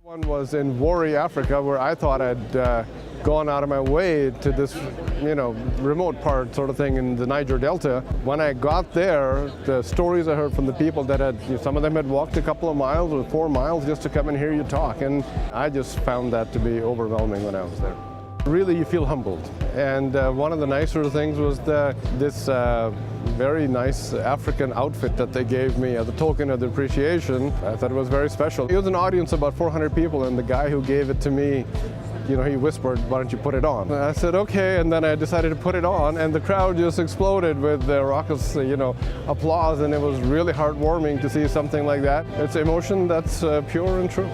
One was in Warri, Africa, where I thought I'd gone out of my way to this, remote part sort of thing in the Niger Delta. When I got there, the stories I heard from the people that some of them had walked a couple of miles or 4 miles just to come and hear you talk, and I just found that to be overwhelming when I was there. Really, you feel humbled. And one of the nicer things was this very nice African outfit that they gave me as a token of the appreciation. I thought it was very special. It was an audience of about 400 people, and the guy who gave it to me, he whispered, "Why don't you put it on?" And I said, "Okay," and then I decided to put it on, and the crowd just exploded with raucous, applause, and it was really heartwarming to see something like that. It's emotion that's pure and true.